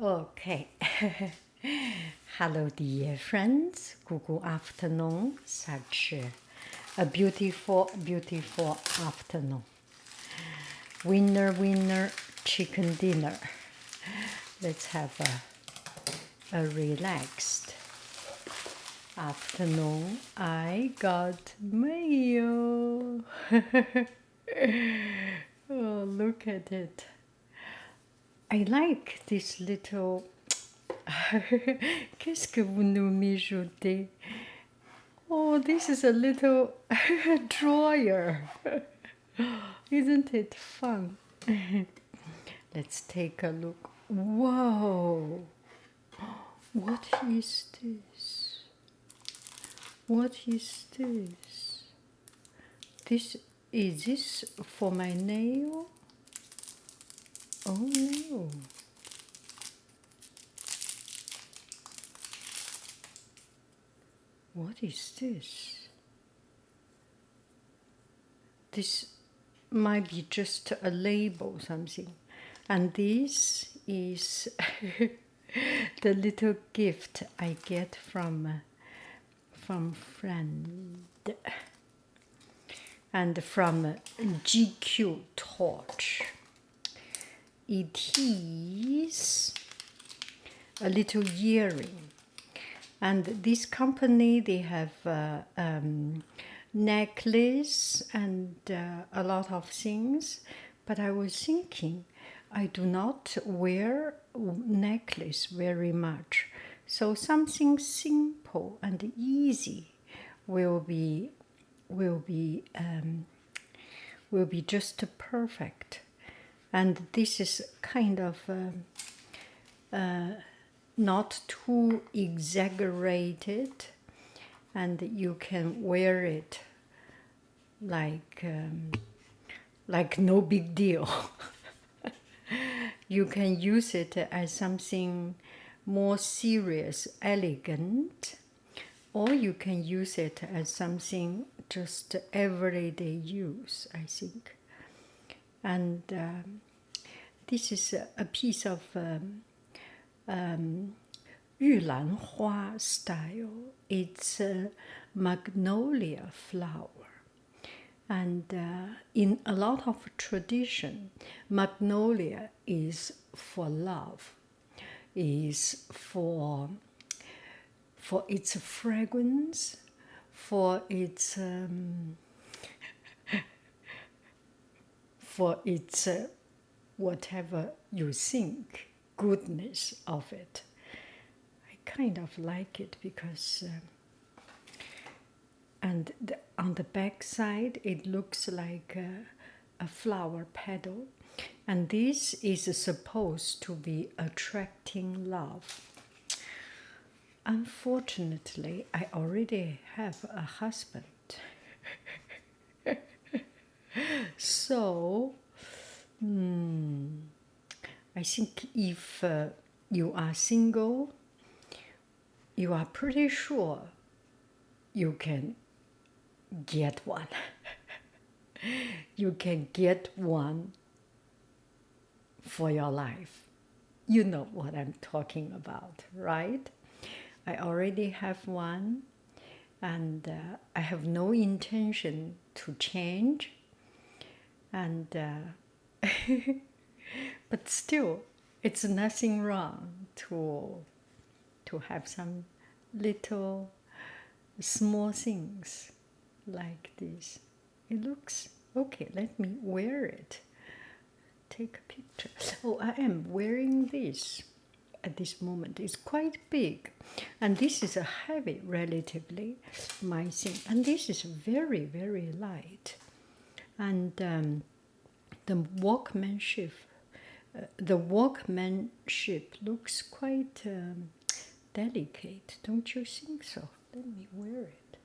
Okay. Hello, dear friends. Good afternoon. Such a beautiful, beautiful afternoon. Winner, winner, chicken dinner. Let's have a relaxed afternoon. I got mail. Oh, look at it. I like this little. Qu'est-ce que vous nous m'ajoutez? Oh, this is a little drawer. Isn't it fun? Let's take a look. Whoa! What is this? What is this? Is this for my nail? Oh no. What is this? This might be just a label, something. And this is the little gift I get from friend and from GQTorch. It is a little earring, and this company, they have necklace and a lot of things, but I was thinking I do not wear necklace very much, so something simple and easy will be just perfect. And this is kind of not too exaggerated, and you can wear it like no big deal. You can use it as something more serious, elegant, or you can use it as something just everyday use, I think. And this is a piece of 玉兰花 style. It's a magnolia flower. And in a lot of tradition, magnolia is for love, is for its fragrance, for its whatever you think, goodness of it. I kind of like it because, and on the back side, it looks like a flower petal. And this is supposed to be attracting love. Unfortunately, I already have a husband. So, I think if you are single, you are pretty sure you can get one. You can get one for your life. You know what I'm talking about, right? I already have one, and I have no intention to change. And but still, it's nothing wrong to have some little small things like this. It looks okay. Let me wear it. Take a picture. Oh, I am wearing this at this moment. It's quite big, and this is a heavy, relatively, my thing. And this is very, very light. And the workmanship looks quite delicate, don't you think so? Let me wear it.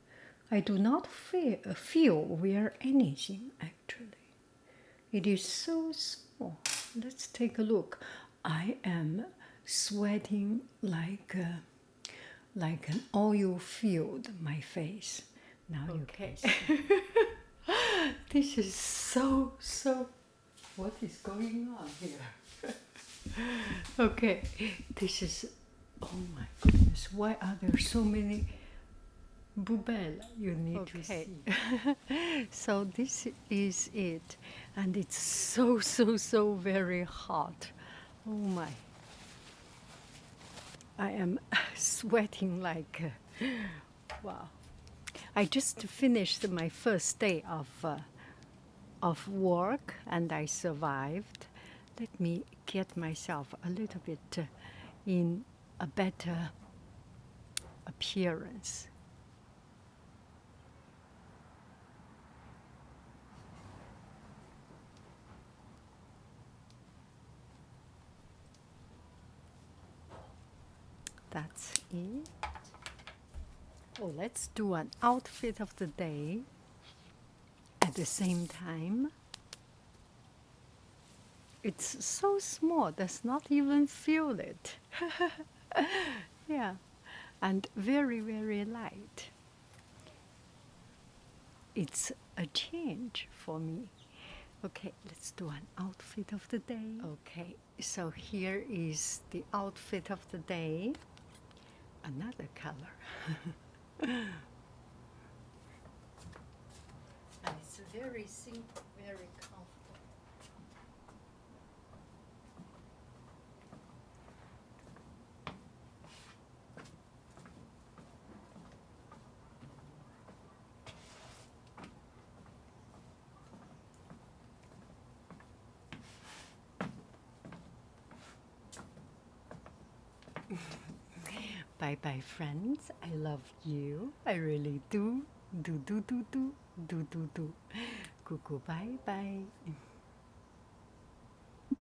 I do not feel wear anything actually. It is so small. Let's take a look. I am sweating like an oil field. My face. Now you can see. This is so. What is going on here? Okay, this is, oh my goodness, why are there so many bubel? You need to see. So this is it, and it's so very hot. Oh my. I am sweating like, wow. I just finished my first day of work and I survived. Let me get myself a little bit in a better appearance. That's it. Oh, let's do an outfit of the day at the same time. It's so small, does not even feel it. Yeah, and very light. It's a change for me. Okay, let's do an outfit of the day. Okay, so here is the outfit of the day. Another color. And it's very simple, very comfortable. Bye bye, friends. I love you. I really do. Do. Cuckoo, bye bye.